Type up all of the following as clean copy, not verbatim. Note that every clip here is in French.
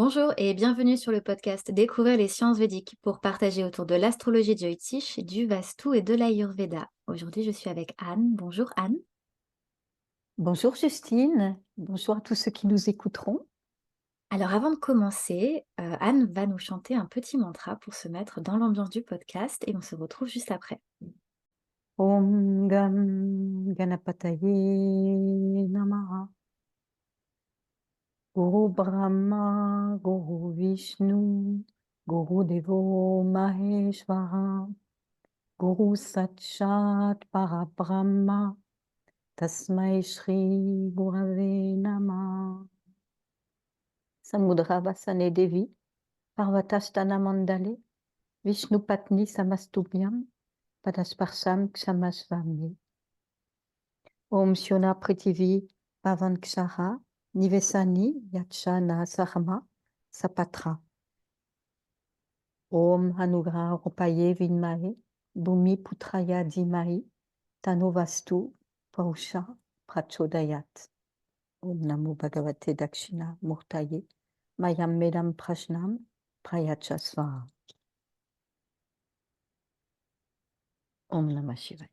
Bonjour et bienvenue sur le podcast Découvrir les sciences védiques pour partager autour de l'astrologie Jyotish, du Vastu et de l'Ayurveda. Aujourd'hui, je suis avec Anne. Bonjour Anne. Bonjour Justine, bonjour à tous ceux qui nous écouteront. Alors avant de commencer, Anne va nous chanter un petit mantra pour se mettre dans l'ambiance du podcast et on se retrouve juste après. Om Gam Ganapataye Namaha. Guru Brahma, Guru Vishnu, Guru Devo Maheshvara, Guru Sakshat Parabrahma, Tasmai Shri Gurave Namah. Samudra Vasane Devi, Parvatasthana Mandale, Vishnu Patni Samastubhyam, Padasparsam Kshamasvami. Om Shona Prithvi Pavan Kshara Nivesani Yachana Sarma Sapatra. Om Anugrah Rupaye Vinmahe Bhumi Putraya Dimahi Tanovastu Pausha Prachodayat. Om Namo Bhagavate Dakshina Murtaye Mayam Medam Prashnam Prayachasva. Om Namah Shivaya.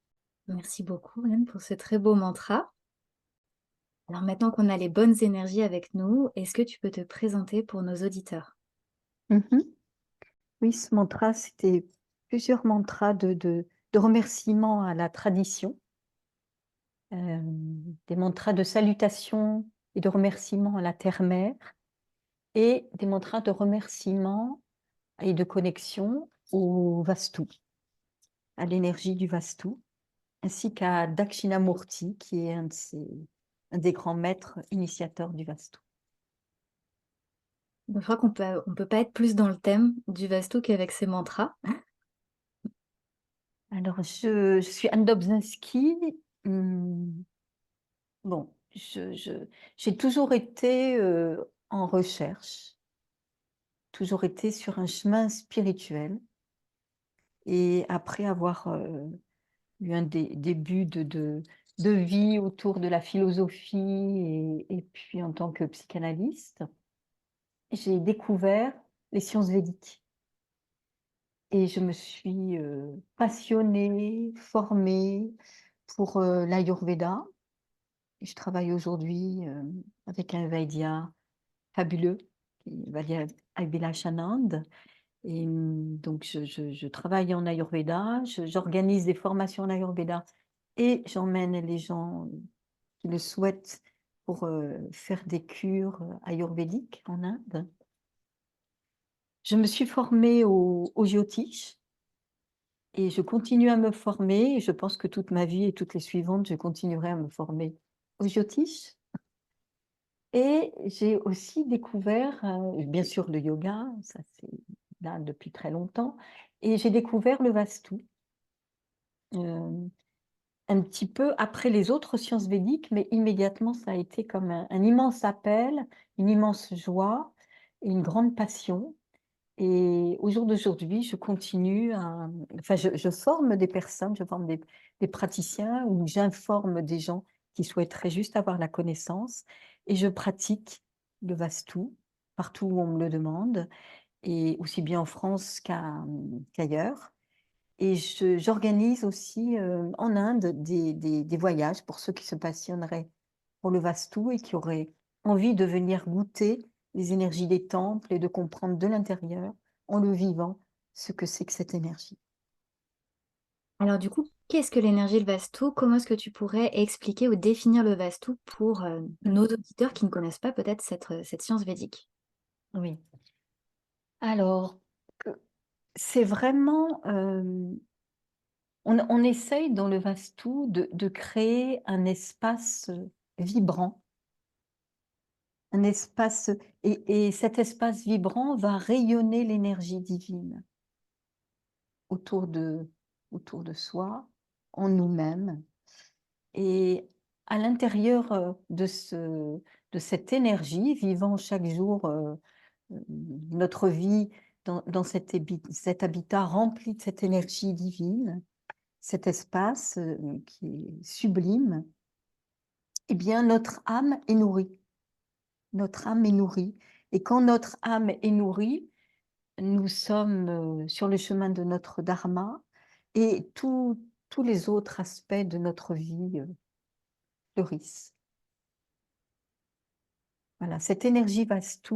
Merci beaucoup Anne pour ce très beau mantra. Alors maintenant qu'on a les bonnes énergies avec nous, est-ce que tu peux te présenter pour nos auditeurs? Oui, ce mantra, c'était plusieurs mantras de remerciement à la tradition, des mantras de salutation et de remerciement à la terre-mère, et des mantras de remerciement et de connexion au Vastu, à l'énergie du Vastu, ainsi qu'à Dakshinamurti, qui est un des grands maîtres initiateurs du Vastu. Je crois on peut pas être plus dans le thème du Vastu qu'avec ces mantras. Alors, je suis Anne Dobzinski. Bon, j'ai toujours été en recherche, toujours été sur un chemin spirituel. Et après avoir eu un début de vie autour de la philosophie et puis en tant que psychanalyste, j'ai découvert les sciences védiques. Et je me suis passionnée, formée pour l'Ayurveda. Je travaille aujourd'hui avec un Vaidya fabuleux, Vaidya Abhilash Anand. Et donc, je travaille en Ayurveda, j'organise des formations en Ayurveda et j'emmène les gens qui le souhaitent pour faire des cures ayurvédiques en Inde. Je me suis formée au Jyotish et je continue à me former. Et je pense que toute ma vie et toutes les suivantes, je continuerai à me former au Jyotish. Et j'ai aussi découvert, bien sûr, le yoga, ça c'est là depuis très longtemps, et j'ai découvert le Vastu, un petit peu après les autres sciences védiques, mais immédiatement ça a été comme un immense appel, une immense joie et une grande passion. Et au jour d'aujourd'hui, je continue enfin, je forme des personnes, je forme des praticiens ou j'informe des gens qui souhaiteraient juste avoir la connaissance et je pratique le Vastu partout où on me le demande et aussi bien en France qu'ailleurs. Et j'organise aussi en Inde des voyages pour ceux qui se passionneraient pour le Vastu et qui auraient envie de venir goûter les énergies des temples et de comprendre de l'intérieur, en le vivant, ce que c'est que cette énergie. Alors du coup, qu'est-ce que l'énergie le Vastu? Comment est-ce que tu pourrais expliquer ou définir le Vastu pour nos auditeurs qui ne connaissent pas peut-être cette science védique? Oui. Alors, c'est vraiment... on essaye dans le Vastu de créer un espace vibrant, un espace, et cet espace vibrant va rayonner l'énergie divine autour de soi, en nous-mêmes. Et à l'intérieur de cette énergie, vivant chaque jour notre vie dans cet habitat rempli de cette énergie divine, cet espace qui est sublime, eh bien, notre âme est nourrie. Notre âme est nourrie. Et quand notre âme est nourrie, nous sommes sur le chemin de notre dharma et tous les autres aspects de notre vie fleurissent. Voilà, cette énergie vastu,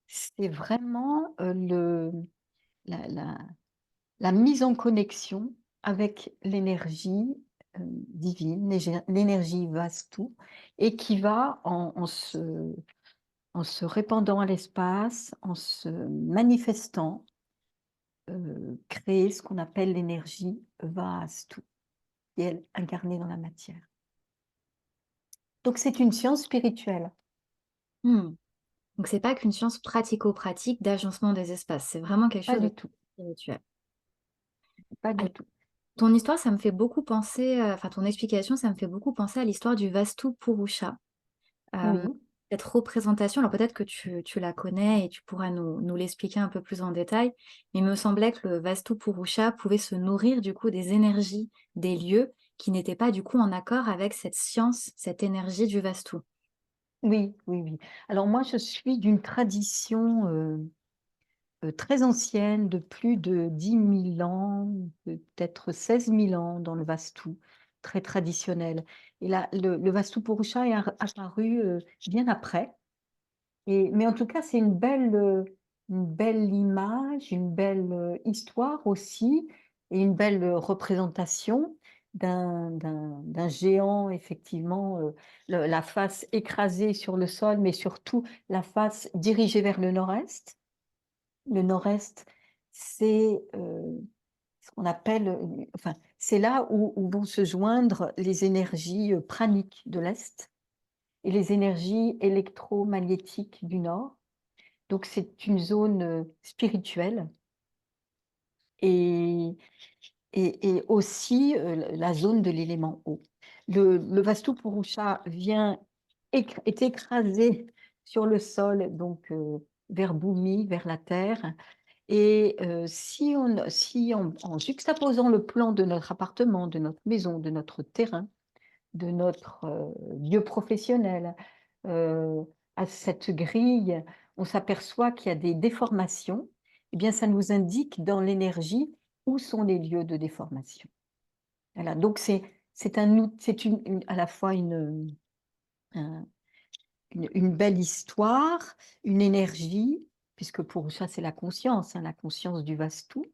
c'est vraiment la, la- la mise en connexion avec l'énergie divine, l'énergie vastu, et qui va en se répandant à l'espace, en se manifestant, créer ce qu'on appelle l'énergie vastu, qui est incarnée dans la matière. Donc c'est une science spirituelle. Hmm. Donc, c'est pas qu'une science pratico-pratique d'agencement des espaces, c'est vraiment quelque Pas chose de du tout, spirituel. pas du Alors, tout. ton histoire, ça me fait beaucoup penser, enfin ton explication, ça me fait beaucoup penser à l'histoire du Vastu Purusha. Euh, Oui, cette représentation, alors peut-être que tu la connais et tu pourras nous l'expliquer un peu plus en détail, mais il me semblait que le Vastu Purusha pouvait se nourrir du coup des énergies des lieux qui n'étaient pas du coup en accord avec cette science, cette énergie du Vastu. oui, oui, oui. Alors moi, je suis d'une tradition très ancienne, de plus de 10 000 ans, peut-être 16 000 ans dans le Vastu, très traditionnel. Et là, le Vastu Purusha est apparu bien après. Mais en tout cas, c'est une belle image, une belle histoire aussi, et une belle représentation d'un géant, effectivement, la face écrasée sur le sol, mais surtout la face dirigée vers le nord-est. Le nord-est, c'est ce qu'on appelle, enfin, c'est là où vont se joindre les énergies praniques de l'est et les énergies électromagnétiques du nord. Donc c'est une zone spirituelle et, et aussi la zone de l'élément eau. Le Vastu Purusha est écrasé sur le sol, donc vers Bhumi, vers la terre. Et en juxtaposant le plan de notre appartement, de notre maison, de notre terrain, de notre lieu professionnel, euh, à cette grille, on s'aperçoit qu'il y a des déformations, eh bien, ça nous indique dans l'énergie où sont les lieux de déformation. Voilà, donc c'est à la fois un- une belle histoire, une énergie, puisque pour ça c'est la conscience, hein, la conscience du vaste-tout,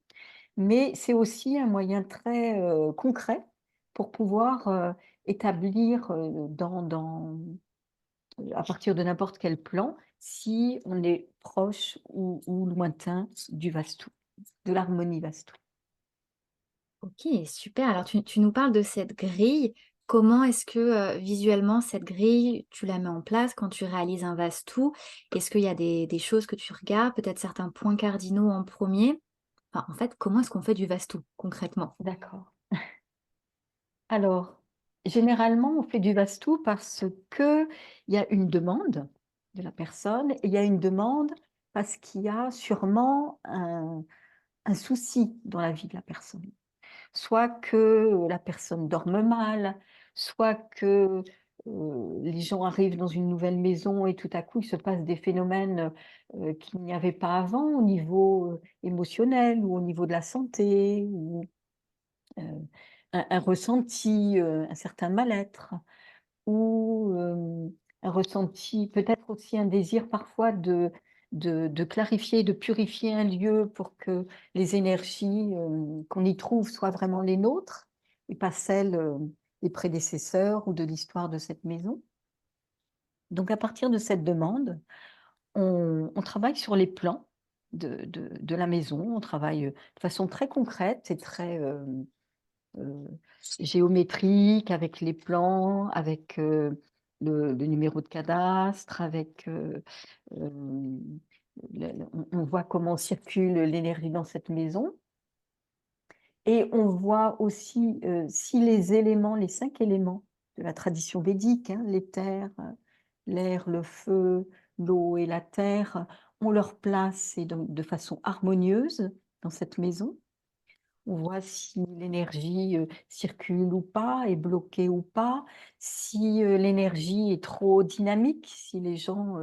mais c'est aussi un moyen très concret pour pouvoir établir à partir de n'importe quel plan, si on est proche ou lointain du vastu, de l'harmonie vastu. Ok, super. Alors tu nous parles de cette grille. Comment est-ce que visuellement cette grille, tu la mets en place quand tu réalises un Vastu? Est-ce qu'il y a des choses que tu regardes, peut-être certains points cardinaux en premier? Enfin, en fait, comment est-ce qu'on fait du Vastu concrètement? D'accord. Alors, généralement, on fait du vastu parce qu'il y a une demande de la personne et il y a une demande parce qu'il y a sûrement un souci dans la vie de la personne. Soit que la personne dorme mal, soit que les gens arrivent dans une nouvelle maison et tout à coup, il se passe des phénomènes qu'il n'y avait pas avant au niveau émotionnel ou au niveau de la santé, ou un ressenti, un certain mal-être, ou un ressenti, peut-être aussi un désir parfois de clarifier, de purifier un lieu pour que les énergies qu'on y trouve soient vraiment les nôtres et pas celles des prédécesseurs ou de l'histoire de cette maison. Donc à partir de cette demande, on travaille sur les plans de la maison, on travaille de façon très concrète et très euh, géométrique, avec les plans, avec le numéro de cadastre, avec on voit comment circule l'énergie dans cette maison. Et on voit aussi si les éléments, les 5 éléments de la tradition védique, hein, l'éther, l'air, le feu, l'eau et la terre, ont leur place et de façon harmonieuse dans cette maison. On voit si l'énergie circule ou pas, est bloquée ou pas, si l'énergie est trop dynamique, si les gens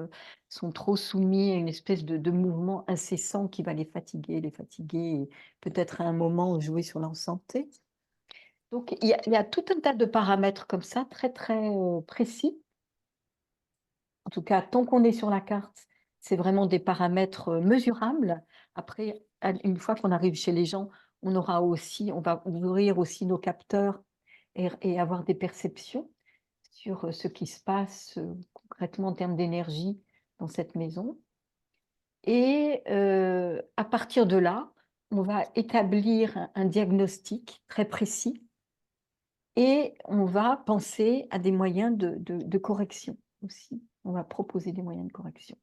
sont trop soumis à une espèce de mouvement incessant qui va les fatiguer, et peut-être à un moment jouer sur leur santé. Donc, il y a tout un tas de paramètres comme ça, très, très précis. En tout cas, tant qu'on est sur la carte, c'est vraiment des paramètres mesurables. Après, une fois qu'on arrive chez les gens, on va ouvrir aussi nos capteurs et avoir des perceptions sur ce qui se passe concrètement en termes d'énergie dans cette maison. Et à partir de là, on va établir un diagnostic très précis et on va penser à des moyens de correction aussi. On va proposer des moyens de correction.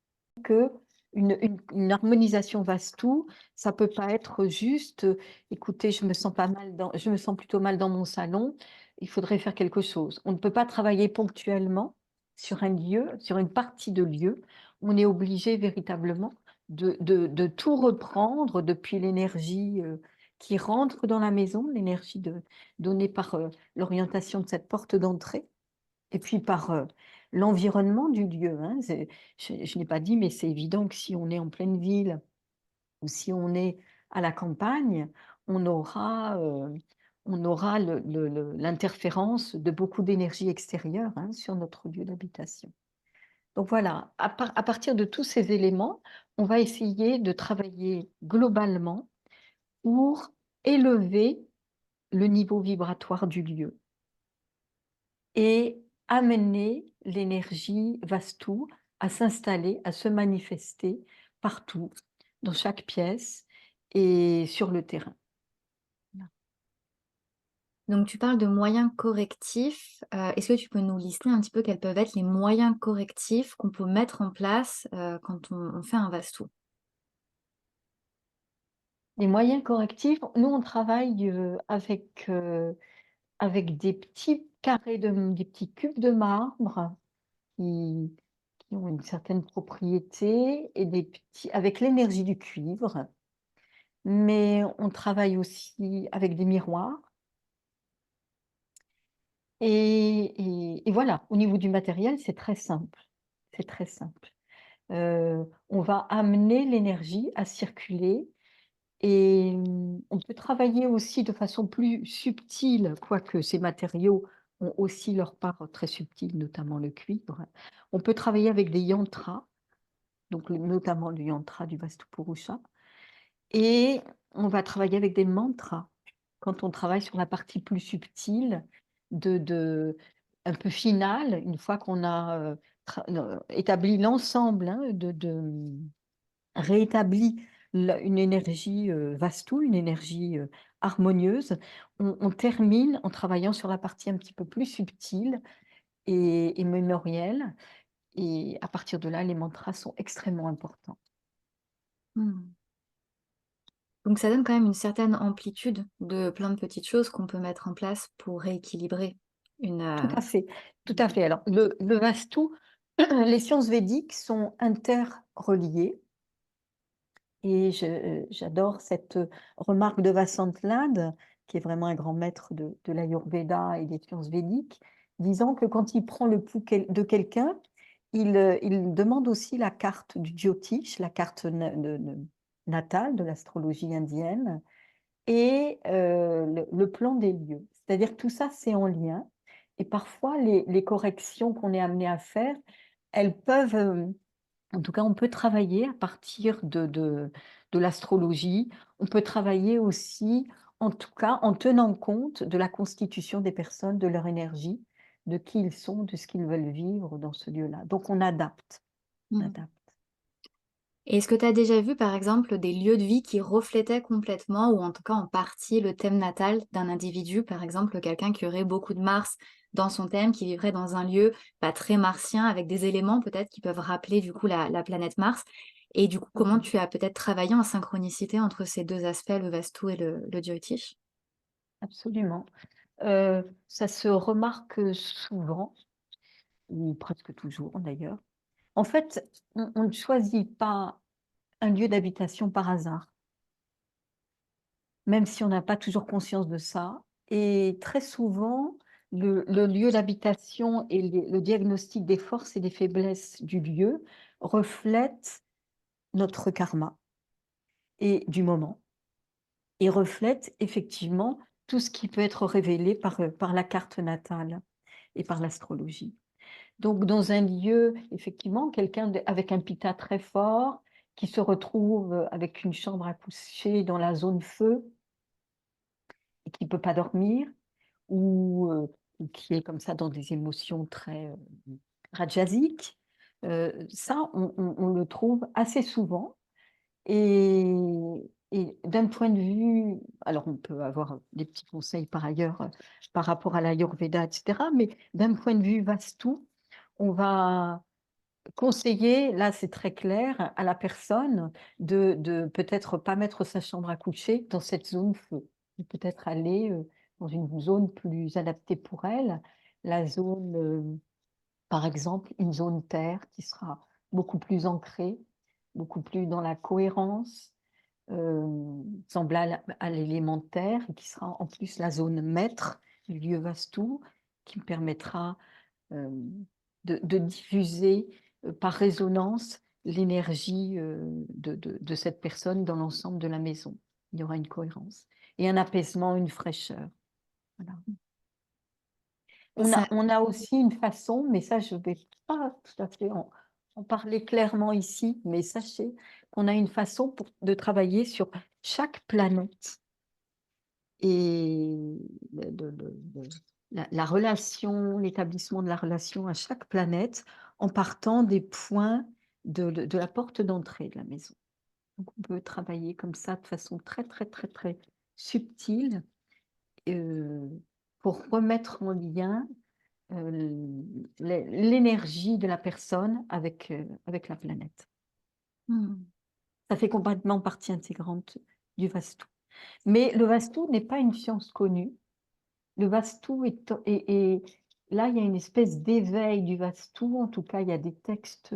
Que une harmonisation Vastou, ça peut pas être juste, écoutez, je me sens plutôt mal dans mon salon, il faudrait faire quelque chose. On ne peut pas travailler ponctuellement sur un lieu, sur une partie de lieu. On est obligé véritablement de tout reprendre depuis l'énergie qui rentre dans la maison, l'énergie donnée par l'orientation de cette porte d'entrée, et puis par l'environnement du lieu. Hein. Je n'ai pas dit, mais c'est évident que si on est en pleine ville ou si on est à la campagne, on aura l'interférence de beaucoup d'énergie extérieure sur notre lieu d'habitation. Donc voilà, à partir de tous ces éléments, on va essayer de travailler globalement pour élever le niveau vibratoire du lieu et amener l'énergie Vastu à s'installer, à se manifester partout, dans chaque pièce et sur le terrain. Donc tu parles de moyens correctifs. Est-ce que tu peux nous lister un petit peu quels peuvent être les moyens correctifs qu'on peut mettre en place quand on fait un Vastu? Les moyens correctifs, nous on travaille avec des petits carrés, des petits cubes de marbre qui, qui ont une certaine propriété et avec l'énergie du cuivre. Mais on travaille aussi avec des miroirs. Et voilà, au niveau du matériel, c'est très simple. C'est très simple. On va amener l'énergie à circuler et on peut travailler aussi de façon plus subtile, quoique ces matériaux ont aussi leur part très subtile, notamment le cuivre. On peut travailler avec des yantras, donc notamment le yantra du Vastu Purusha, et on va travailler avec des mantras quand on travaille sur la partie plus subtile, un peu finale, une fois qu'on a établi l'ensemble, réétabli une énergie vastoule, une énergie harmonieuse, on termine en travaillant sur la partie un petit peu plus subtile et mémorielle. Et à partir de là, les mantras sont extrêmement importants. Mmh. Donc ça donne quand même une certaine amplitude de plein de petites choses qu'on peut mettre en place pour rééquilibrer une, Tout à fait, tout à fait. Alors, le Vastu, les sciences védiques sont interreliées et j'adore cette remarque de Vasant Lad, qui est vraiment un grand maître de l'Ayurveda et des sciences védiques, disant que quand il prend le pouls de quelqu'un, il demande aussi la carte du Jyotish, la carte natale de l'astrologie indienne, et le plan des lieux. C'est-à-dire que tout ça, c'est en lien. Et parfois, les corrections qu'on est amené à faire, elles peuvent, en tout cas, on peut travailler à partir de l'astrologie. On peut travailler aussi, en tout cas, en tenant compte de la constitution des personnes, de leur énergie, de qui ils sont, de ce qu'ils veulent vivre dans ce lieu-là. Donc, on adapte. On Mmh. adapte. Et est-ce que tu as déjà vu, par exemple, des lieux de vie qui reflétaient complètement ou en tout cas en partie le thème natal d'un individu? Par exemple, quelqu'un qui aurait beaucoup de Mars dans son thème, qui vivrait dans un lieu très martien avec des éléments peut-être qui peuvent rappeler du coup la planète Mars. Et du coup, comment Mhm. tu as peut-être travaillé en synchronicité entre ces deux aspects, le Vastu et le Jyotish? Absolument. Ça se remarque souvent, ou presque toujours d'ailleurs. En fait, on ne choisit pas un lieu d'habitation par hasard. même si on n'a pas toujours conscience de ça. Et très souvent, le lieu d'habitation et le diagnostic des forces et des faiblesses du lieu reflète notre karma et du moment, et reflète effectivement tout ce qui peut être révélé par la carte natale et par l'astrologie. Donc, dans un lieu, effectivement, quelqu'un avec un pitta très fort, qui se retrouve avec une chambre à coucher dans la zone feu et qui ne peut pas dormir, ou qui est comme ça dans des émotions très rajasiques, ça, on le trouve assez souvent. Et d'un point de vue, alors on peut avoir des petits conseils par ailleurs par rapport à l'Ayurveda, etc., mais d'un point de vue vastu, on va conseiller, là c'est très clair, à la personne de peut-être pas mettre sa chambre à coucher dans cette zone feu, de peut-être aller dans une zone plus adaptée pour elle, la zone, par exemple, une zone terre qui sera beaucoup plus ancrée, beaucoup plus dans la cohérence, semblable à l'élémentaire, et qui sera en plus la zone maître du lieu vastu, qui me permettra euh, de diffuser par résonance l'énergie de cette personne dans l'ensemble de la maison. Il y aura une cohérence et un apaisement, une fraîcheur. Voilà. Ça, On a aussi une façon, mais ça, je ne vais pas tout à fait en parler clairement ici, mais sachez qu'on a une façon de travailler sur chaque planète et la relation, l'établissement de la relation à chaque planète en partant des points de la porte d'entrée de la maison. Donc, on peut travailler comme ça de façon très, très, très, très subtile euh, pour remettre en lien l'énergie de la personne avec la planète. hmm, Ça fait complètement partie intégrante du Vastu. Mais le Vastu n'est pas une science connue. Le Vastu là, il y a une espèce d'éveil du Vastu. En tout cas, il y a des textes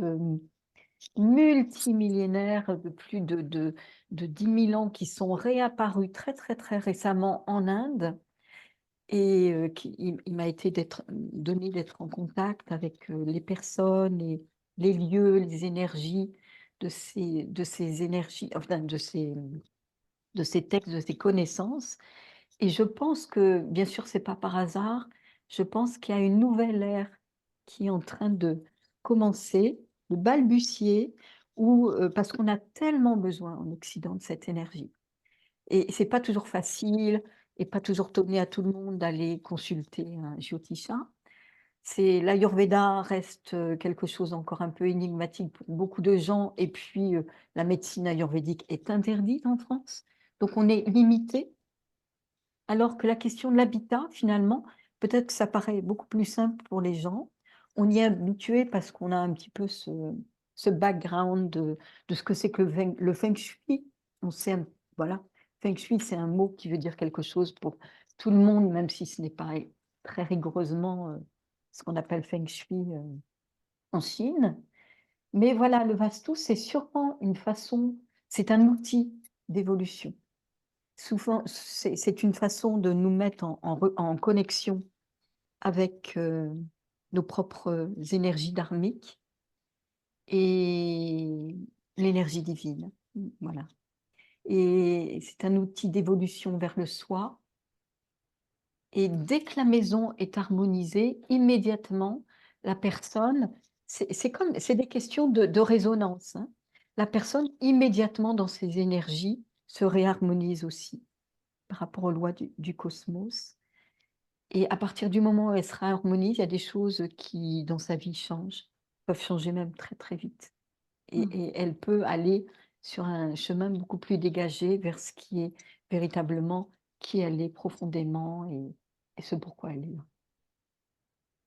multimillénaires de plus de 10 000 ans qui sont réapparus très, très, très récemment en Inde. Et il m'a été donné d'être en contact avec les personnes, les lieux, les énergies de ces énergies, enfin de ces textes, de ces connaissances. Et je pense que, bien sûr, c'est pas par hasard, je pense qu'il y a une nouvelle ère qui est en train de commencer, de balbutier, parce qu'on a tellement besoin en Occident de cette énergie. Et c'est pas toujours facile et pas toujours donné à tout le monde d'aller consulter un Jyotisha. L'Ayurveda reste quelque chose encore un peu énigmatique pour beaucoup de gens, et puis la médecine ayurvédique est interdite en France, donc on est limité, alors que la question de l'habitat, finalement, peut-être que ça paraît beaucoup plus simple pour les gens. On y est habitué parce qu'on a un petit peu ce background de ce que c'est que le feng shui. On sait, voilà, feng shui, c'est un mot qui veut dire quelque chose pour tout le monde, même si ce n'est pas très rigoureusement ce qu'on appelle feng shui en Chine. Mais voilà, le vastu, c'est sûrement une façon, c'est un outil d'évolution. Souvent, c'est une façon de nous mettre en connexion avec nos propres énergies dharmiques et l'énergie divine. Voilà. Et c'est un outil d'évolution vers le soi. Et dès que la maison est harmonisée, immédiatement, la personne, c'est des questions de résonance, hein. La personne, immédiatement dans ses énergies, se réharmonise aussi par rapport aux lois du cosmos. Et à partir du moment où elle sera harmonie, il y a des choses qui, dans sa vie, changent, peuvent changer même très, très vite. hmm. Et elle peut aller sur un chemin beaucoup plus dégagé vers ce qui est véritablement qui elle est profondément et ce pourquoi elle est là.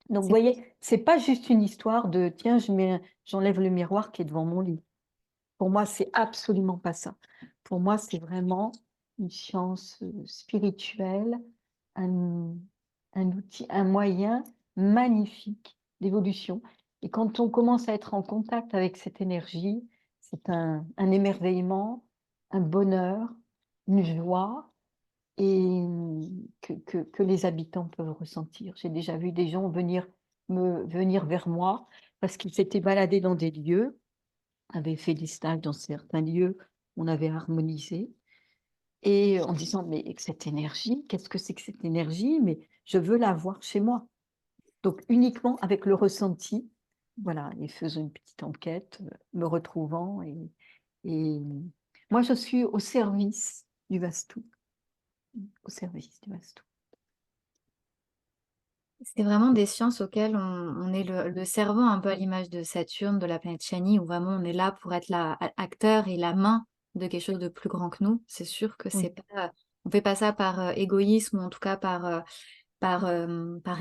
Donc, vous C'est voyez, c'est pas juste une histoire de tiens, j'enlève le miroir qui est devant mon lit. Pour moi, c'est absolument pas ça. Pour moi, c'est vraiment une science spirituelle, un, un outil, un moyen magnifique d'évolution. Et quand on commence à être en contact avec cette énergie, c'est un émerveillement, un bonheur, une joie. et que les habitants peuvent ressentir. J'ai déjà vu des gens venir vers moi parce qu'ils s'étaient baladés dans des lieux, avaient fait des stages dans certains lieux, on avait harmonisé et en disant: «Mais cette énergie, qu'est-ce que c'est que cette énergie? Mais je veux la voir chez moi». Donc uniquement avec le ressenti, voilà, et faisant une petite enquête, me retrouvant et moi je suis au service du Vastou, au service du Vastou. C'est vraiment des sciences auxquelles on est le cerveau, un peu à l'image de Saturne, de la planète Shani, où vraiment on est là pour être acteur et la main de quelque chose de plus grand que nous. C'est sûr que Oui, c'est pas, on fait pas ça par égoïsme ou en tout cas par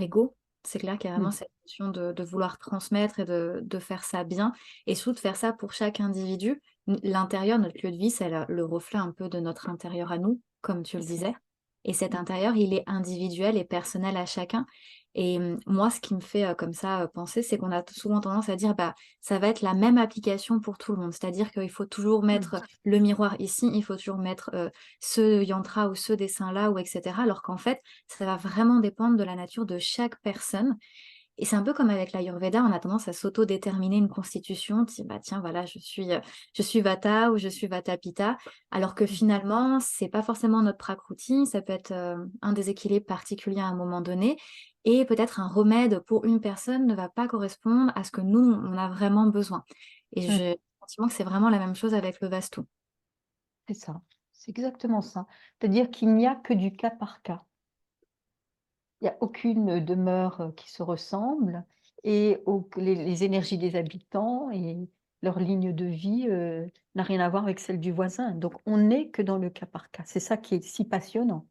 ego. C'est clair qu'il y a vraiment mmh, cette notion de vouloir transmettre et de faire ça bien et surtout de faire ça pour chaque individu. L'intérieur, notre lieu de vie, c'est le reflet un peu de notre intérieur à nous, comme tu le c'est disais. ça. Et cet Mmh, intérieur, il est individuel et personnel à chacun. Et moi, ce qui me fait comme ça penser, c'est qu'on a souvent tendance à dire, bah, ça va être la même application pour tout le monde. C'est-à-dire qu'il faut toujours mmh, mettre le miroir ici, il faut toujours mettre ce yantra ou ce dessin-là, ou etc. Alors qu'en fait, ça va vraiment dépendre de la nature de chaque personne et c'est un peu comme avec l'Ayurveda, on a tendance à s'auto-déterminer une constitution, bah tiens, voilà, je suis Vata ou je suis Vata Pitta, alors que mmh, finalement, c'est pas forcément notre Prakriti, ça peut être un déséquilibre particulier à un moment donné, et peut-être un remède pour une personne ne va pas correspondre à ce que nous, on a vraiment besoin. Et mmh, j'ai le sentiment que c'est vraiment la même chose avec le Vastu. c'est ça, c'est exactement ça. C'est-à-dire qu'il n'y a que du cas par cas. Il y a aucune demeure, qui se ressemble et auc les énergies des habitants et leur ligne de vie, n'a rien à voir avec celle du voisin. Donc on n'est que dans le cas par cas. C'est ça qui est si passionnant.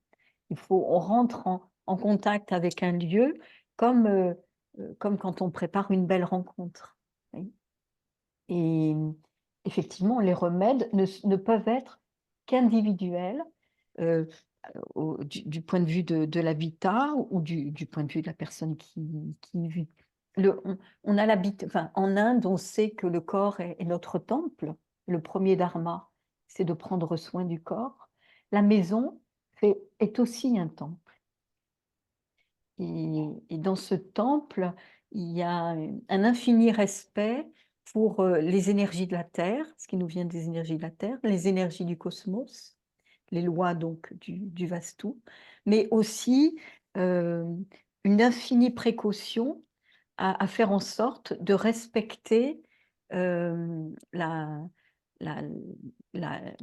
On rentre en contact avec un lieu comme, comme quand on prépare une belle rencontre. Oui, et effectivement, les remèdes ne peuvent être qu'individuels, heu, du point de vue de l'habitat ou du point de vue de la personne qui y vit. On a enfin, en Inde, on sait que le corps est notre temple. Le premier dharma, c'est de prendre soin du corps. La maison est aussi un temple. Et dans ce temple, il y a un infini respect pour, les énergies de la Terre, ce qui nous vient des énergies de la Terre, les énergies du cosmos, les lois donc du Vastu, mais aussi, hem, une infinie précaution à faire en sorte de respecter, la la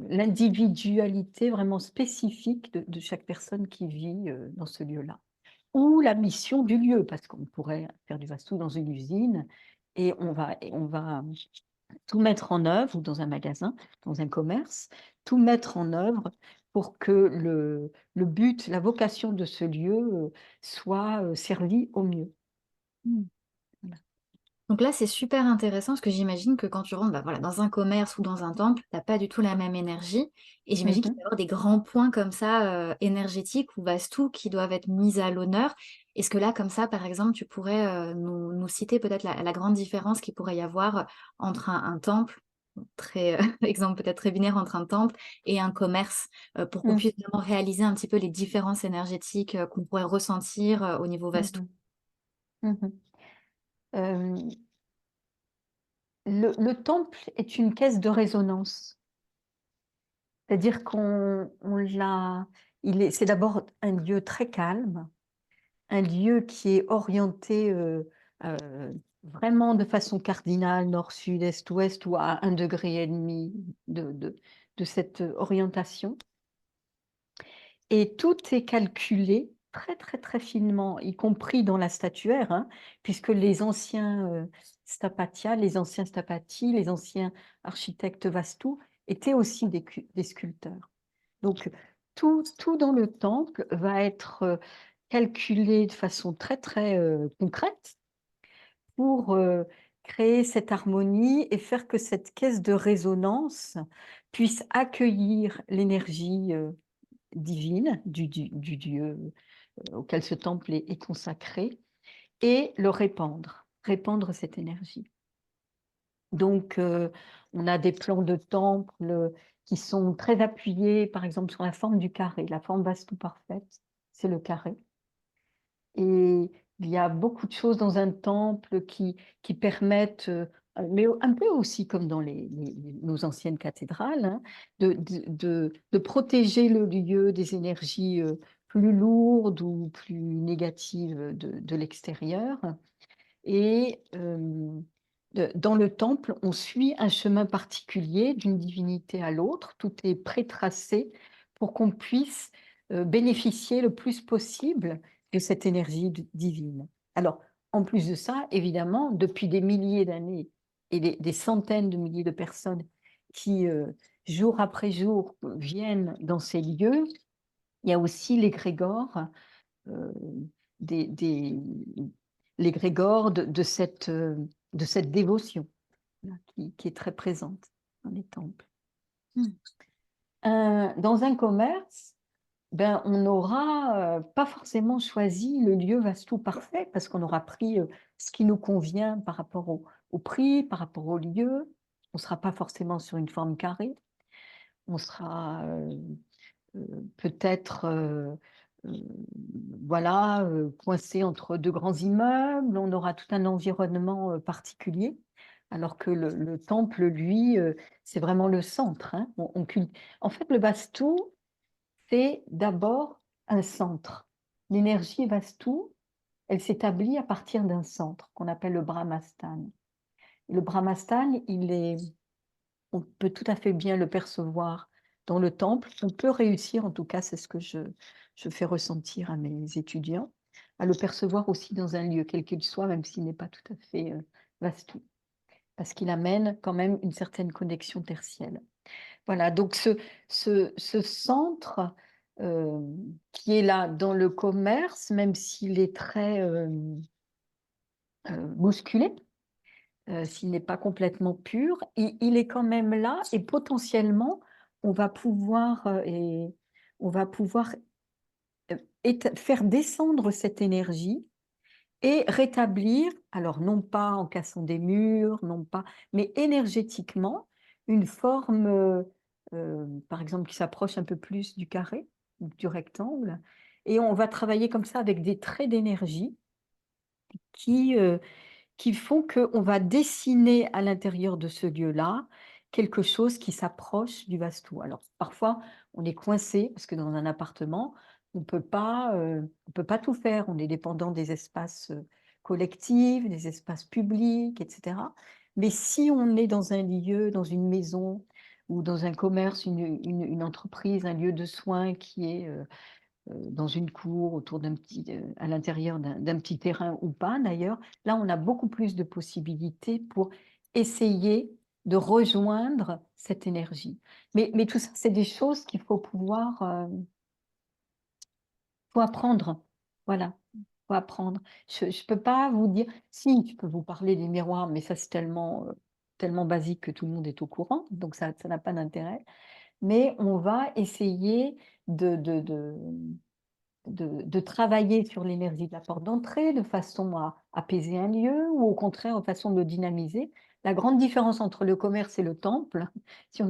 l'individualité vraiment spécifique de chaque personne qui vit, dans ce lieu-là. Ou la mission du lieu, parce qu'on pourrait faire du Vastu dans une usine et on va tout mettre en œuvre ou dans un magasin, dans un commerce, tout mettre en œuvre pour que le but, la vocation de ce lieu, soit, servie au mieux. Voilà. Donc là, c'est super intéressant parce que j'imagine que quand tu rentres, bah, voilà, dans un commerce ou dans un temple, tu as pas du tout la même énergie et j'imagine Mmh qu'il mh. peut y avoir des grands points comme ça, énergétiques ou vastou qui doivent être mis à l'honneur. Est-ce que là, comme ça, par exemple, tu pourrais, nous citer peut-être la grande différence qu'il pourrait y avoir, entre un temple, très, exemple peut-être très binaire entre un temple et un commerce, pour qu'on Mmh. puisse vraiment réaliser un petit peu les différences énergétiques, qu'on pourrait ressentir, au niveau Mmh vastou? mh. Mmh. Le temple est une caisse de résonance. C'est-à-dire qu'on l'a c'est d'abord un lieu très calme, un lieu qui est orienté, vraiment de façon cardinale, nord, sud, est, ouest ou à 1,5 degré de cette, orientation et tout est calculé très, très, très finement, y compris dans la statuaire, hein, puisque les anciens, Sthapatias, les anciens Sthapati, les anciens architectes Vastu étaient aussi des sculpteurs. Donc tout dans le temple va être, calculé de façon très, très, concrète pour, créer cette harmonie et faire que cette caisse de résonance puisse accueillir l'énergie, divine du Dieu, auquel ce temple est consacré et le répandre cette énergie. Donc on a des plans de temple, qui sont très appuyées, par exemple, sur la forme du carré. La forme vastu parfaite, c'est le carré. Et il y a beaucoup de choses dans un temple qui permettent, mais un peu aussi comme dans nos anciennes cathédrales, hein, de protéger le lieu des énergies plus lourdes ou plus négatives de l'extérieur. Et dans le temple, on suit un chemin particulier d'une divinité à l'autre. Tout est pré-tracé pour qu'on puisse bénéficier le plus possible de cette énergie divine. Alors, en plus de ça, évidemment, depuis des milliers d'années et des centaines de milliers de personnes qui, jour après jour, viennent dans ces lieux, il y a aussi l'égrégore euh, des l'égrégore de cette dévotion là, qui est très présente dans les temples. Mm. Dans un commerce, ben, on n'aura pas forcément choisi le lieu vastu parfait parce qu'on aura pris ce qui nous convient par rapport au prix, par rapport au lieu. On ne sera pas forcément sur une forme carrée. On sera peut-être voilà, coincé entre deux grands immeubles, on aura tout un environnement particulier, alors que le temple, lui, c'est vraiment le centre. Hein. En fait, le vastu, c'est d'abord un centre. L'énergie vastu, elle s'établit à partir d'un centre qu'on appelle le Brahmastan. Et le Brahmastan, on peut tout à fait bien le percevoir dans le temple. On peut réussir, en tout cas, c'est ce que je fais ressentir à mes étudiants, à le percevoir aussi dans un lieu, quel qu'il soit, même s'il n'est pas tout à fait vastu, parce qu'il amène quand même une certaine connexion tertielle. Voilà, donc ce centre qui est là dans le commerce, même s'il est très bousculé, s'il n'est pas complètement pur, il est quand même là et potentiellement, on va pouvoir, on va pouvoir faire descendre cette énergie et rétablir, alors non pas en cassant des murs, non pas, mais énergétiquement, une forme, par exemple, qui s'approche un peu plus du carré, du rectangle, et on va travailler comme ça avec des traits d'énergie qui, qui font qu'on va dessiner à l'intérieur de ce lieu-là quelque chose qui s'approche du vastu. Alors, parfois, on est coincé, parce que dans un appartement, on ne peut pas tout faire. On est dépendant des espaces collectifs, des espaces publics, etc. Mais si on est dans un lieu, dans une maison ou dans un commerce, une entreprise, un lieu de soins qui est dans une cour, autour à l'intérieur d'un petit terrain ou pas d'ailleurs, là on a beaucoup plus de possibilités pour essayer de rejoindre cette énergie. Mais tout ça, c'est des choses qu'il faut pouvoir, faut apprendre. Voilà, faut apprendre. Je ne peux pas vous dire, si, je peux vous parler des miroirs, mais ça c'est tellement basique que tout le monde est au courant, donc ça n'a pas d'intérêt. Mais on va essayer de travailler sur l'énergie de la porte d'entrée de façon à apaiser un lieu ou au contraire de façon de le dynamiser. La grande différence entre le commerce et le temple,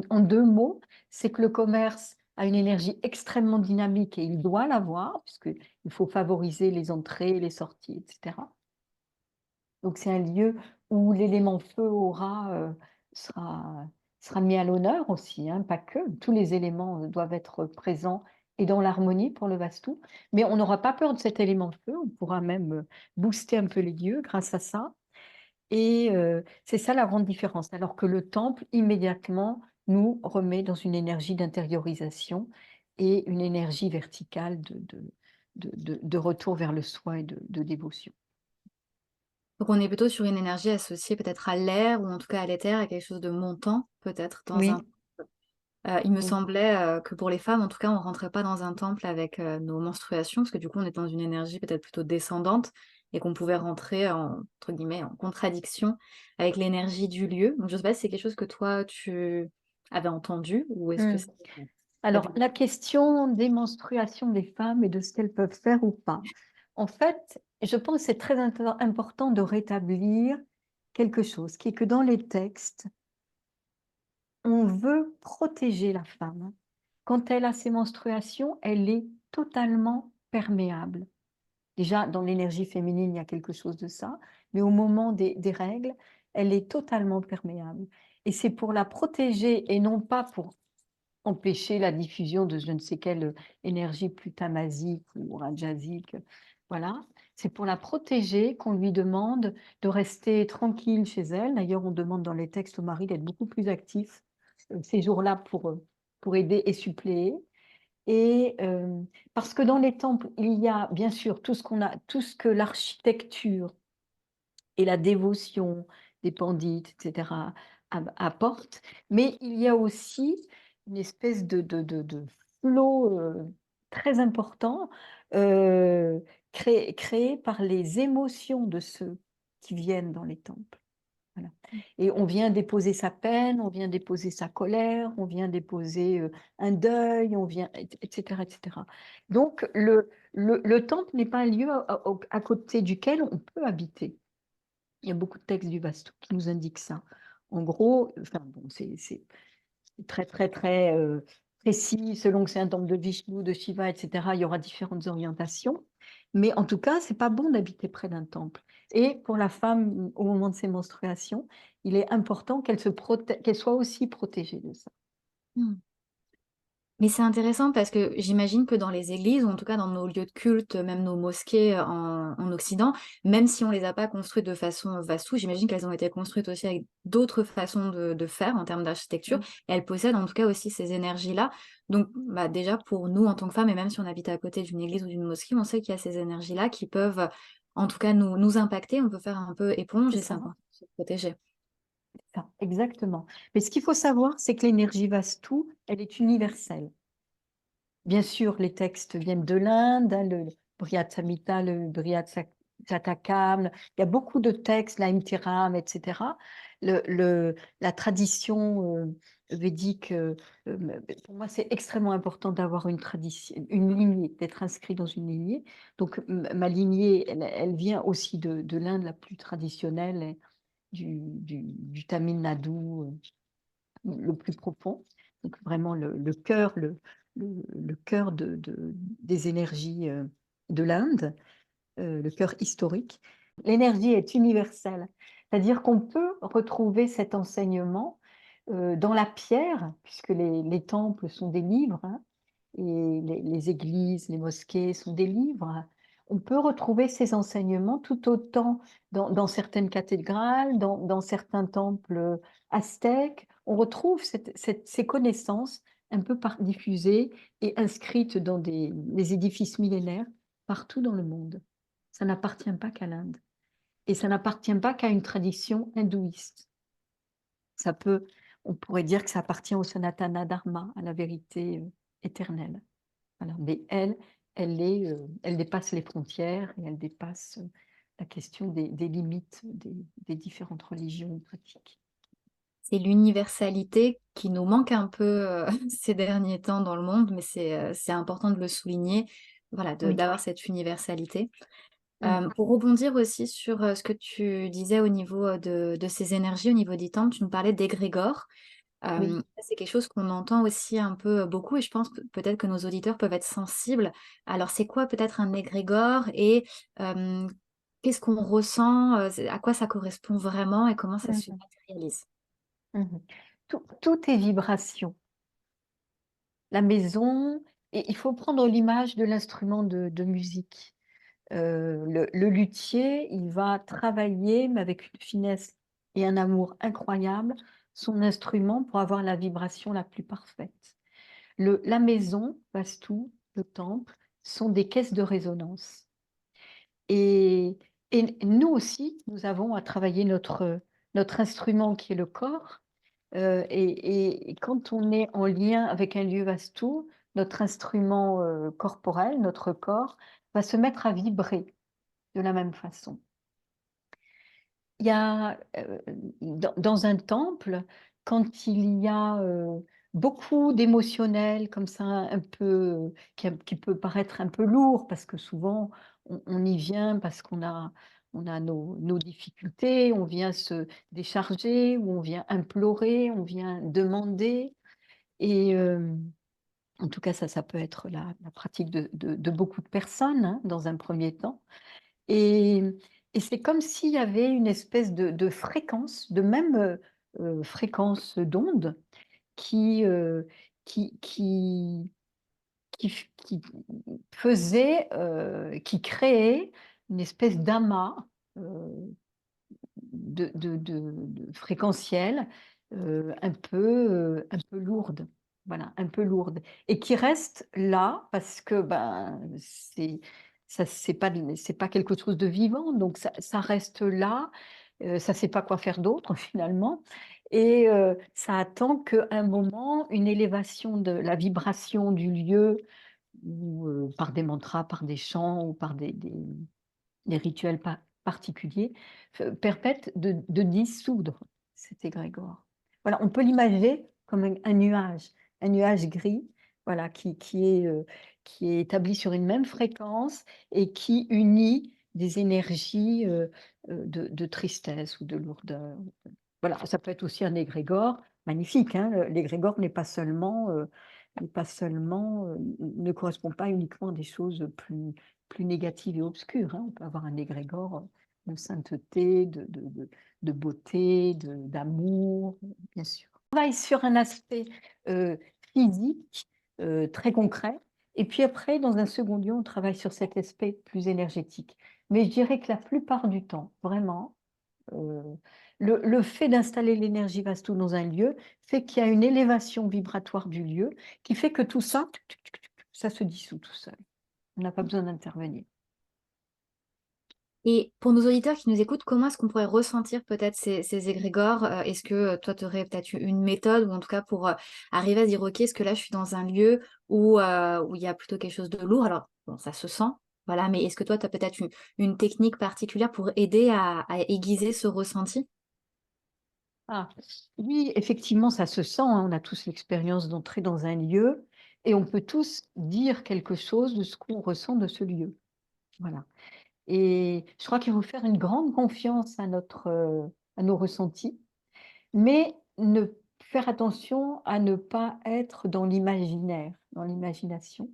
en deux mots, c'est que le commerce a une énergie extrêmement dynamique et il doit l'avoir puisqu'il faut favoriser les entrées, les sorties, etc. Donc c'est un lieu où l'élément feu sera mis à l'honneur aussi, hein, pas que. Tous les éléments doivent être présents et dans l'harmonie pour le vastu. Mais on n'aura pas peur de cet élément feu, on pourra même booster un peu les lieux grâce à ça. Et c'est ça la grande différence. Alors que le temple, immédiatement, nous remet dans une énergie d'intériorisation et une énergie verticale de retour vers le soi et de dévotion. Donc on est plutôt sur une énergie associée peut-être à l'air ou en tout cas à l'éther, à quelque chose de montant peut-être dans un... Oui, Il me oui. semblait que pour les femmes, en tout cas, on rentrait pas dans un temple avec nos menstruations, parce que du coup, on est dans une énergie peut-être plutôt descendante et qu'on pouvait rentrer entre guillemets en contradiction avec l'énergie du lieu. Donc je sais pas si c'est quelque chose que toi tu avais entendu ou est-ce que Hmm. c'est pas Alors, du la question des menstruations des femmes et de ce qu'elles peuvent faire ou pas. En fait, je pense que c'est très important de rétablir quelque chose, qui est que dans les textes, on veut protéger la femme, hein. Quand elle a ses menstruations, elle est totalement perméable. Déjà, dans l'énergie féminine, il y a quelque chose de ça, mais au moment des règles, elle est totalement perméable. Et c'est pour la protéger et non pas pour empêcher la diffusion de je ne sais quelle énergie plus tamasique ou rajasique. Voilà. C'est pour la protéger qu'on lui demande de rester tranquille chez elle. D'ailleurs, on demande dans les textes au mari d'être beaucoup plus actif ces jours-là pour aider et suppléer. Et parce que dans les temples, il y a bien sûr tout ce que l'architecture et la dévotion des pandites, etc., apportent, mais il y a aussi une espèce de flot très important euh, créé par les émotions de ceux qui viennent dans les temples. Voilà. Et on vient déposer sa peine, on vient déposer sa colère, on vient déposer un deuil, on vient, etc., etc. Donc, le temple n'est pas un lieu à côté duquel on peut habiter. Il y a beaucoup de textes du Vastu qui nous indiquent ça. En gros, enfin, bon, c'est très, très, très précis, selon que c'est un temple de Vishnu, de Shiva, etc. Il y aura différentes orientations. Mais en tout cas, c'est pas bon d'habiter près d'un temple. Et pour la femme, au moment de ses menstruations, il est important qu'elle soit aussi protégée de ça. Hmm. Mais c'est intéressant parce que j'imagine que dans les églises, ou en tout cas dans nos lieux de culte, même nos mosquées en Occident, même si on les a pas construites de façon vastu, j'imagine qu'elles ont été construites aussi avec d'autres façons de faire en termes d'architecture. Mm. Et elles possèdent en tout cas aussi ces énergies-là. Donc bah, déjà pour nous en tant que femmes, et même si on habite à côté d'une église ou d'une mosquée, on sait qu'il y a ces énergies-là qui peuvent en tout cas nous impacter. On peut faire un peu éponge C'est et c'est ça, important de se protéger. ça, exactement. Mais ce qu'il faut savoir, c'est que l'énergie vastu, elle est universelle. Bien sûr, les textes viennent de l'Inde, hein, le Brihat Samhita, le Brihat Jatakam, il y a beaucoup de textes, la Mtiram, etc. La tradition védique, pour moi, c'est extrêmement important d'avoir une tradition, une lignée, d'être inscrit dans une lignée. Donc, ma lignée, elle vient aussi de l'Inde la plus traditionnelle, et du Tamil Nadu, le plus profond. Donc, vraiment le cœur, le cœur des énergies de l'Inde, le cœur historique. L'énergie est universelle, c'est-à-dire qu'on peut retrouver cet enseignement dans la pierre, puisque les temples sont des livres, hein, et les églises, les mosquées sont des livres. On peut retrouver ces enseignements tout autant dans certaines cathédrales, dans certains temples aztèques. On retrouve ces connaissances un peu diffusées et inscrites dans des édifices millénaires partout dans le monde. Ça n'appartient pas qu'à l'Inde. Et ça n'appartient pas qu'à une tradition hindouiste. Ça peut, on pourrait dire que ça appartient au Sanatana Dharma, à la vérité éternelle. Voilà. Mais elle dépasse les frontières et elle dépasse la question des limites des différentes religions ou pratiques. C'est l'universalité qui nous manque un peu ces derniers temps dans le monde, mais c'est important de le souligner, voilà, Oui. d'avoir cette universalité. Mm. Pour rebondir aussi sur ce que tu disais au niveau de ces énergies, au niveau des temples, tu nous parlais d'égrégore. Oui. Ça, c'est quelque chose qu'on entend aussi un peu beaucoup et je pense que peut-être que nos auditeurs peuvent être sensibles. Alors, c'est quoi peut-être un égrégore et euh, qu'est-ce qu'on ressent, à quoi ça correspond vraiment et comment ça se Mhm. matérialise? Mhm. Tout est vibration. La maison, et il faut prendre l'image de l'instrument de musique. Le luthier, il va travailler, mais avec une finesse et un amour incroyable, son instrument pour avoir la vibration la plus parfaite. La maison, Vastu, le temple, sont des caisses de résonance. Et, et nous aussi, nous avons à travailler notre instrument qui est le corps. Et quand on est en lien avec un lieu Vastu, notre instrument corporel, notre corps, va se mettre à vibrer de la même façon. Il y a dans un temple, quand il y a beaucoup d'émotionnel comme ça, un peu qui peut paraître un peu lourd parce que souvent on y vient parce qu'on a on a nos difficultés, on vient se décharger, ou on vient implorer, on vient demander. Et en tout cas, ça peut être la pratique de beaucoup de personnes, hein, dans un premier temps. Et, et c'est comme s'il y avait une espèce de fréquence, de même fréquence d'onde qui, qui, qui, qui faisait, qui créait une espèce d'amas de fréquentiel, un peu lourde, voilà, un peu lourde, et qui reste là parce que ben, c'est pas quelque chose de vivant, donc ça reste là, ça ne sait pas quoi faire d'autre finalement, et ça attend qu'à un moment, une élévation de la vibration du lieu, ou par des mantras, par des chants, ou par des rituels particuliers, permettent de dissoudre cet égrégore. Voilà, on peut l'imaginer comme un nuage gris, voilà, qui est établi sur une même fréquence et qui unit des énergies de tristesse ou de lourdeur. Voilà, ça peut être aussi un égrégore magnifique, hein. L'égrégore ne correspond pas uniquement à des choses plus négatives et obscures, hein. On peut avoir un égrégore de sainteté, de beauté, d'amour, bien sûr. On travaille sur un aspect physique très concret, et puis après, dans un second lieu, on travaille sur cet aspect plus énergétique. Mais je dirais que la plupart du temps, vraiment, euh, le fait d'installer l'énergie Vastu dans un lieu fait qu'il y a une élévation vibratoire du lieu qui fait que tout ça, ça se dissout tout seul. On n'a pas besoin d'intervenir. Et pour nos auditeurs qui nous écoutent, comment est-ce qu'on pourrait ressentir peut-être ces égrégores? Est-ce que toi, tu aurais peut-être une méthode, ou en tout cas pour arriver à se dire, OK, est-ce que là, je suis dans un lieu où il y a plutôt quelque chose de lourd? Alors, bon, ça se sent, voilà, mais est-ce que toi, tu as peut-être une technique particulière pour aider à aiguiser ce ressenti? Ah, oui, effectivement, ça se sent, hein. On a tous l'expérience d'entrer dans un lieu et on peut tous dire quelque chose de ce qu'on ressent de ce lieu. Voilà. Et je crois qu'il faut faire une grande confiance à nos ressentis, mais faire attention à ne pas être dans l'imaginaire, dans l'imagination.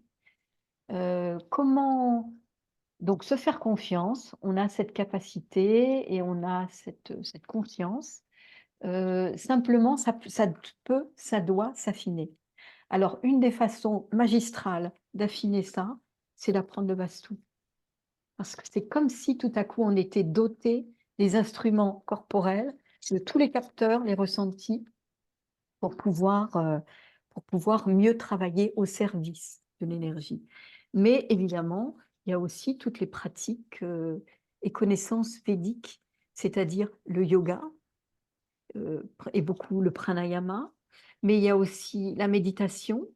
Comment donc se faire confiance, on a cette capacité et on a cette conscience. Simplement, ça doit s'affiner. Alors, une des façons magistrales d'affiner ça, c'est d'apprendre le Vastu. Parce que c'est comme si tout à coup on était doté des instruments corporels, de tous les capteurs, les ressentis, pour pouvoir mieux travailler au service de l'énergie. Mais évidemment, il y a aussi toutes les pratiques et connaissances védiques, c'est-à-dire le yoga, et beaucoup le pranayama, mais il y a aussi la méditation.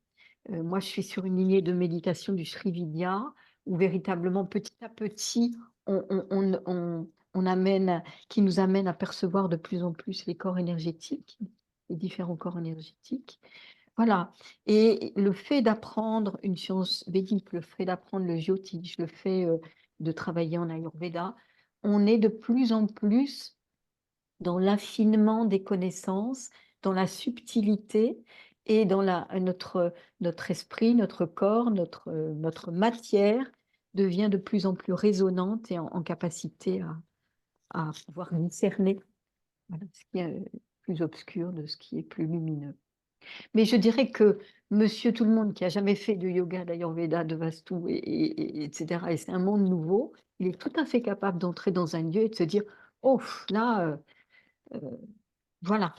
Moi, je suis sur une lignée de méditation du Sri Vidya, où véritablement, petit à petit, on amène, qui nous amène à percevoir de plus en plus les corps énergétiques, les différents corps énergétiques. Voilà. Et le fait d'apprendre une science védique, le fait d'apprendre le jyotish, le fait de travailler en Ayurveda, on est de plus en plus dans l'affinement des connaissances, dans la subtilité et dans notre esprit, notre corps, notre matière devient de plus en plus résonante et en capacité à pouvoir discerner, voilà, ce qui est plus obscur de ce qui est plus lumineux. Mais je dirais que monsieur tout le monde qui a jamais fait de yoga, d'ayurveda, de vastu, etc., et c'est un monde nouveau, il est tout à fait capable d'entrer dans un lieu et de se dire, oh, là, euh, voilà,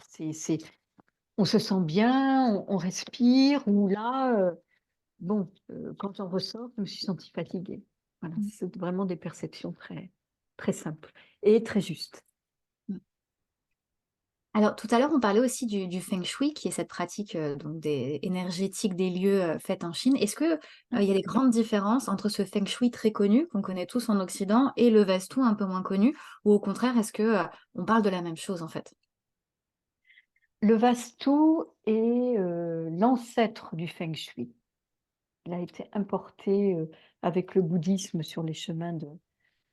on se sent bien, on respire, ou là, bon, quand on ressort, je me suis sentie fatiguée. Voilà, Mm. c'est vraiment des perceptions très, très simples et très justes. Mm. Alors, tout à l'heure, on parlait aussi du feng shui, qui est cette pratique donc énergétique des lieux faite en Chine. Est-ce que il y a des grandes différences entre ce feng shui très connu, qu'on connaît tous en Occident, et le Vastu un peu moins connu, ou au contraire, est-ce que on parle de la même chose en fait? Le Vastu est l'ancêtre du Feng Shui. Il a été importé avec le bouddhisme sur les chemins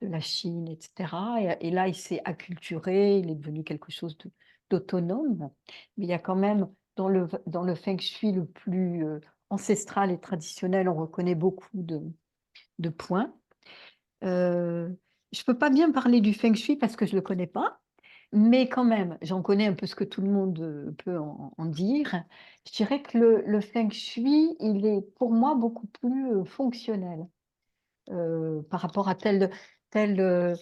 de la Chine, etc. Et là, il s'est acculturé, il est devenu quelque chose d'autonome. Mais il y a quand même, dans le feng shui le plus ancestral et traditionnel, on reconnaît beaucoup de points. Je ne peux pas bien parler du feng shui parce que je ne le connais pas, mais quand même, j'en connais un peu ce que tout le monde peut en dire. Je dirais que le feng shui, il est pour moi beaucoup plus fonctionnel par rapport à tel, euh,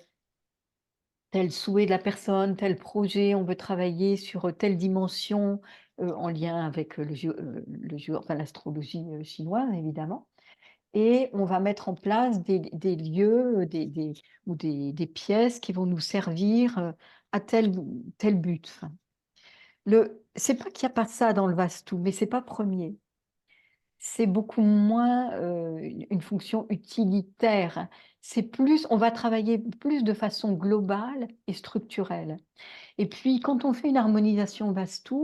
tel souhait de la personne, tel projet, on veut travailler sur telle dimension en lien avec enfin, l'astrologie chinoise, évidemment. Et on va mettre en place des lieux ou des pièces qui vont nous servir à tel but. Enfin, c'est pas qu'il n'y a pas ça dans le Vastu, mais c'est pas premier. C'est beaucoup moins une fonction utilitaire. C'est plus, on va travailler plus de façon globale et structurelle. Et puis, quand on fait une harmonisation Vastu,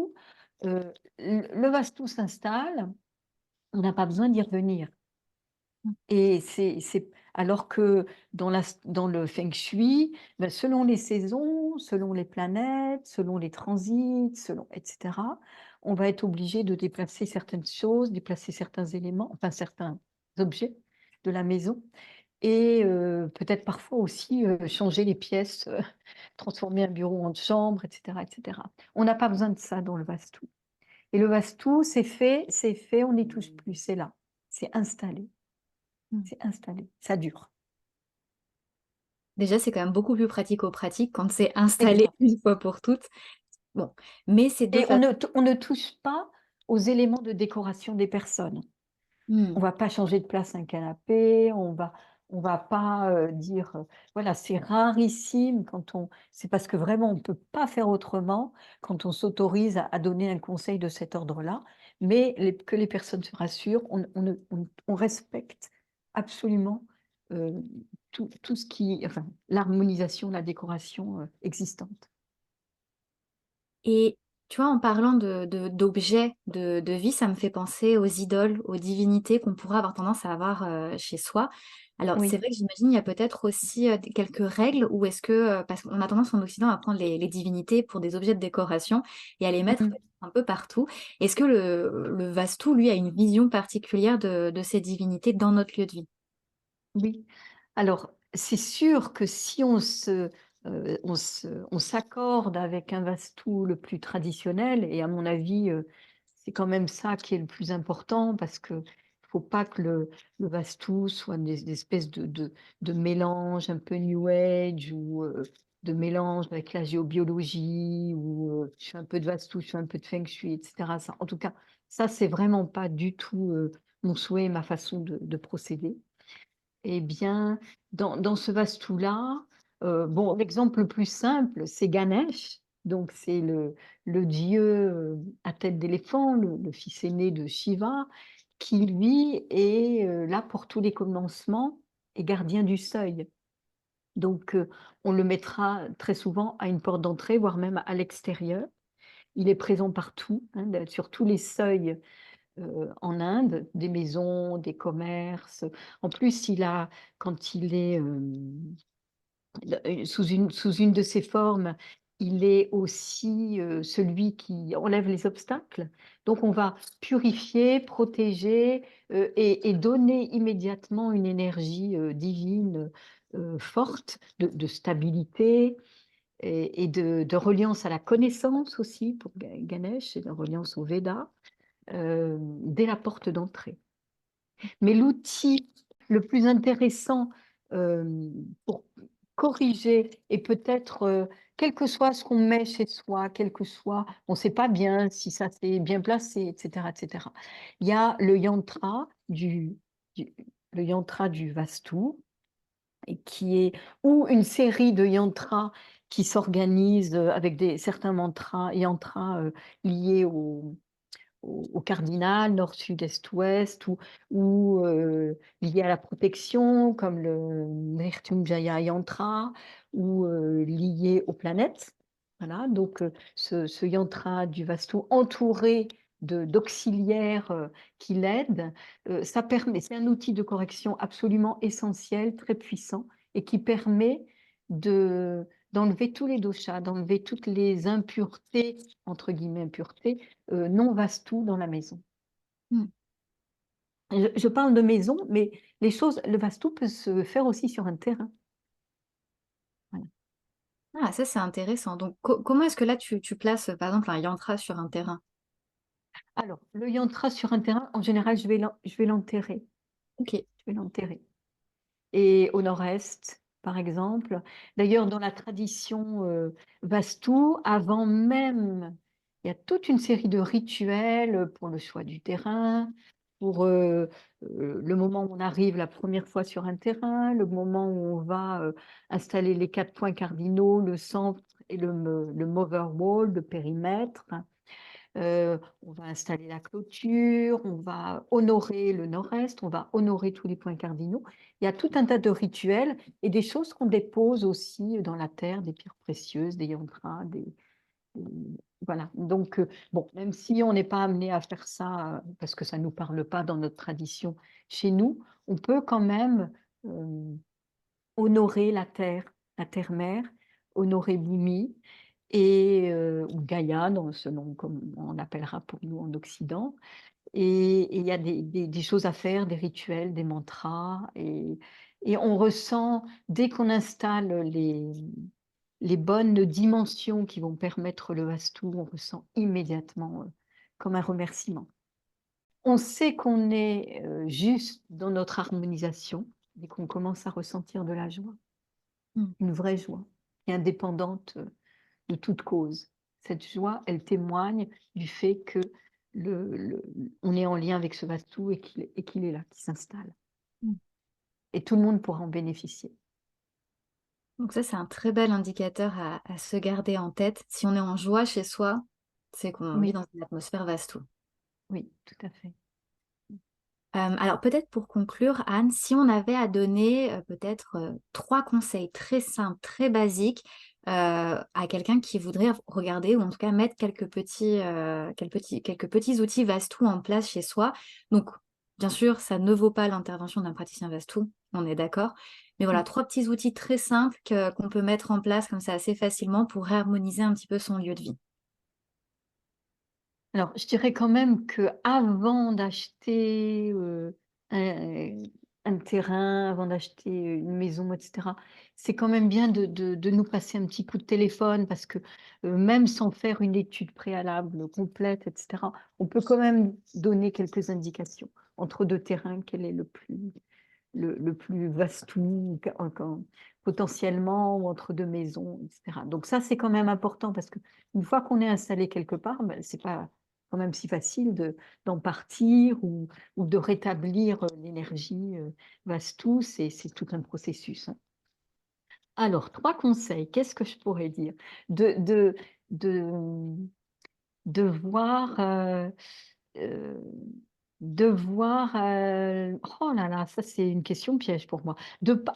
euh, le Vastu s'installe, on n'a pas besoin d'y revenir. Et alors que dans le feng shui, ben, selon les saisons, selon les planètes, selon les transits, etc., on va être obligé de déplacer certaines choses, déplacer certains éléments, enfin certains objets de la maison, et peut-être parfois aussi changer les pièces, transformer un bureau en chambre, etc., etc. On n'a pas besoin de ça dans le Vastu. Et le Vastu, c'est fait, on n'y touche plus, c'est là, c'est installé. Mm. C'est installé, ça dure. Déjà, c'est quand même beaucoup plus pratico-pratique quand c'est installé Exact. une fois pour toutes. Bon, mais c'est deux Et façons. on ne touche pas aux éléments de décoration des personnes. On va pas changer de place un canapé, on va pas dire, voilà, c'est rarissime c'est parce que vraiment on peut pas faire autrement quand on s'autorise à donner un conseil de cet ordre-là, mais que les personnes se rassurent, on respecte absolument euh, tout ce enfin, l'harmonisation, la décoration existante. Et tu vois, en parlant d'objets de vie, ça me fait penser aux idoles, aux divinités qu'on pourrait avoir tendance à avoir chez soi. Alors, c'est Oui. vrai que j'imagine il y a peut-être aussi quelques règles, ou est-ce que, parce qu'on a tendance en Occident à prendre les divinités pour des objets de décoration et à les mettre Mhm. un peu partout. Est-ce que le Vastu, lui, a une vision particulière de ces divinités dans notre lieu de vie? Oui. Alors, c'est sûr que si on s'accorde avec un Vastu le plus traditionnel, et à mon avis, c'est quand même ça qui est le plus important, parce que faut pas que le Vastu soit des espèces de mélange un peu New Age ou de mélange avec la géobiologie, ou je fais un peu de Vastu, je fais un peu de Feng Shui, etc. Ça, en tout cas, ça, c'est vraiment pas du tout mon souhait, ma façon de procéder. Eh bien, dans ce Vastu-là, bon, l'exemple le plus simple, c'est Ganesh. Donc, c'est le dieu à tête d'éléphant, le fils aîné de Shiva, qui, lui, est là pour tous les commencements et gardien du seuil. Donc, on le mettra très souvent à une porte d'entrée, voire même à l'extérieur. Il est présent partout, hein, sur tous les seuils en Inde, des maisons, des commerces. En plus, quand il est sous une de ses formes, il est aussi celui qui enlève les obstacles. Donc, on va purifier, protéger et donner immédiatement une énergie divine forte, de stabilité et de reliance à la connaissance aussi pour Ganesh, et de reliance au Veda dès la porte d'entrée. Mais l'outil le plus intéressant pour corriger et peut-être, quel que soit ce qu'on met chez soi, quel que soit, on ne sait pas bien si ça s'est bien placé, etc., etc. Il y a du- le yantra du Vastu, et qui est, ou une série de yantras qui s'organisent avec certains yantras liés au cardinal, nord, sud, est, ouest, ou lié à la protection, comme le Mrityunjaya Yantra, ou lié aux planètes. Voilà, donc ce yantra du Vastu entouré d'auxiliaires qui l'aident, ça permet, c'est un outil de correction absolument essentiel, très puissant, et qui permet d'enlever tous les doshas, d'enlever toutes les impuretés, entre guillemets impuretés, non vastou dans la maison. Mmh. Je parle de maison, mais les choses, le vastu peut se faire aussi sur un terrain. Voilà. Ah, ça, c'est intéressant. Donc, comment est-ce que là, tu places, par exemple, un yantra sur un terrain? Alors, le yantra sur un terrain, en général, je vais l'enterrer. OK. Je vais l'enterrer. Et au nord-est, par exemple. D'ailleurs, dans la tradition vastu, avant même, il y a toute une série de rituels pour le choix du terrain, pour le moment où on arrive la première fois sur un terrain, le moment où on va installer les 4 points cardinaux, le centre et le mover wall, le périmètre. On va installer la clôture, on va honorer le nord-est, on va honorer tous les points cardinaux. Il y a tout un tas de rituels et des choses qu'on dépose aussi dans la terre, des pierres précieuses, des yantras, voilà. Donc, bon, même si on n'est pas amené à faire ça, parce que ça ne nous parle pas dans notre tradition chez nous, on peut quand même honorer la terre-mère, honorer Bhumi, ou Gaïa, selon comme on l'appellera pour nous en Occident. Et il y a des choses à faire, des rituels, des mantras. Et on ressent, dès qu'on installe les bonnes dimensions qui vont permettre le vastu, on ressent immédiatement comme un remerciement. On sait qu'on est juste dans notre harmonisation dès qu'on commence à ressentir de la joie, Mmh. une vraie joie, qui est indépendante de toute cause. Cette joie, elle témoigne du fait que on est en lien avec ce vastu et qu'il est là, qu'il s'installe. Mmh. Et tout le monde pourra en bénéficier. Donc ça, c'est un très bel indicateur à se garder en tête. Si on est en joie chez soi, c'est qu'on vit Oui, dans une atmosphère vastu. oui, tout à fait. Alors peut-être pour conclure, Anne, si on avait à donner, peut-être, 3 conseils très simples, très basiques, à quelqu'un qui voudrait regarder ou en tout cas mettre quelques petits outils Vastu en place chez soi. Donc bien sûr, ça ne vaut pas l'intervention d'un praticien Vastu, on est d'accord. Mais voilà, Mm. 3 petits outils très simples qu'on peut mettre en place comme ça assez facilement pour harmoniser un petit peu son lieu de vie. Alors, je dirais quand même que avant d'acheter un, un terrain, avant d'acheter une maison, etc., c'est quand même bien de nous passer un petit coup de téléphone parce que même sans faire une étude préalable complète, etc., on peut quand même donner quelques indications entre deux terrains, quel est le plus vaste potentiellement, ou entre deux maisons, etc. Donc ça, c'est quand même important parce que une fois qu'on est installé quelque part, ben, c'est pas quand même si facile d'en partir ou de rétablir l'énergie vastu, c'est tout un processus, hein. Alors, 3 conseils, qu'est-ce que je pourrais dire? De, de, de, de voir euh, oh là là, ça c'est une question piège pour moi.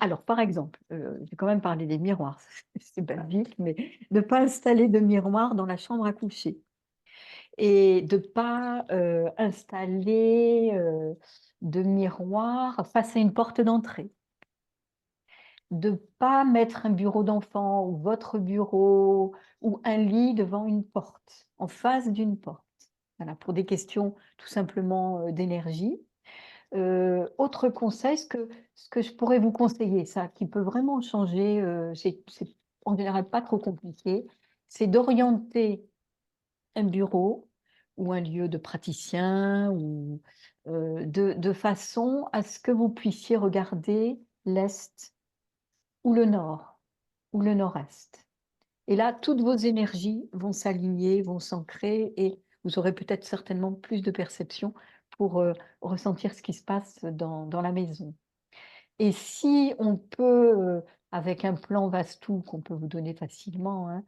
Alors, par exemple, je vais quand même parler des miroirs, c'est basique, mais de ne pas installer de miroir dans la chambre à coucher et de ne pas installer de miroir face à une porte d'entrée, de ne pas mettre un bureau d'enfant ou votre bureau ou un lit devant une porte, en face d'une porte. Voilà, pour des questions tout simplement d'énergie. Autre conseil, ce que je pourrais vous conseiller, ça, qui peut vraiment changer, c'est en général pas trop compliqué, c'est d'orienter un bureau ou un lieu de praticien ou de façon à ce que vous puissiez regarder l'est ou le nord ou le nord-est. Et là, toutes vos énergies vont s'aligner, vont s'ancrer et vous aurez peut-être certainement plus de perception pour ressentir ce qui se passe dans la maison. Et si on peut, avec un plan Vastu qu'on peut vous donner facilement, hein,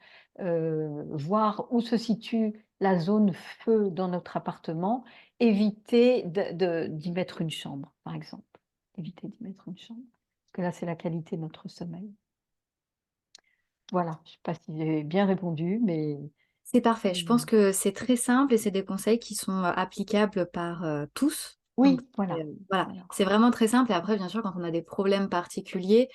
voir où se situe la zone feu dans notre appartement, éviter d'y mettre une chambre, par exemple. Éviter d'y mettre une chambre, parce que là, c'est la qualité de notre sommeil. Voilà, je ne sais pas si j'ai bien répondu, mais C'est parfait. Je pense si- que c'est très simple et c'est des conseils qui sont applicables par tous. Donc, oui, voilà. voilà, Voilà. c'est vraiment très simple. Et après, bien sûr, quand on a des problèmes particuliers,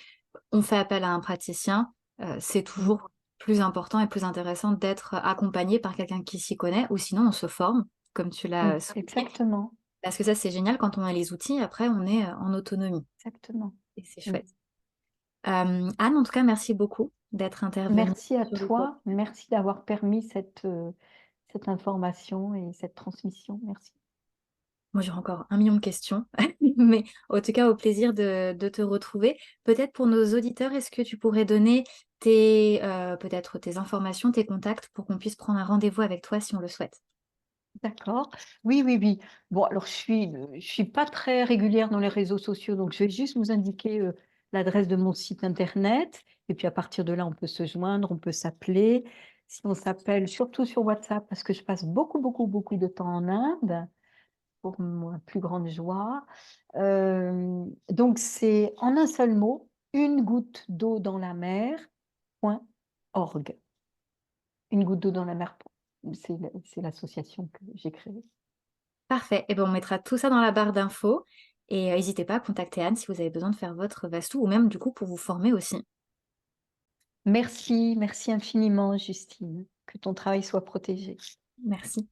on fait appel à un praticien, c'est Mmh. toujours plus important et plus intéressant d'être accompagné par quelqu'un qui s'y connaît ou sinon on se forme, comme tu l'as souligné. Exactement, Parce que ça, c'est génial quand on a les outils, après on est, en autonomie exactement. et c'est Mmh. chouette. Anne, en tout cas, merci beaucoup d'être intervenue Merci à sur le toi, merci d'avoir permis cette information et cette transmission. Merci. Moi, j'aurais encore 1 million de questions, mais en tout cas, au plaisir de te retrouver. Peut-être pour nos auditeurs, est-ce que tu pourrais donner tes, peut-être tes informations, tes contacts pour qu'on puisse prendre un rendez-vous avec toi si on le souhaite? D'accord. Oui, oui, oui. Bon, alors je suis pas très régulière dans les réseaux sociaux, donc je vais juste vous indiquer, l'adresse de mon site internet et puis à partir de là, on peut se joindre, on peut s'appeler. Si on s'appelle surtout sur WhatsApp parce que je passe beaucoup, beaucoup, beaucoup de temps en Inde, pour ma plus grande joie. Donc c'est en un seul mot, une goutte d'eau dans la mer point org. Une goutte d'eau dans la mer, c'est l'association que j'ai créée. Parfait. Et ben, on mettra tout ça dans la barre d'infos et hésitez pas à contacter Anne si vous avez besoin de faire votre Vastou ou même du coup pour vous former aussi. Merci, merci infiniment Justine. Que ton travail soit protégé. Merci.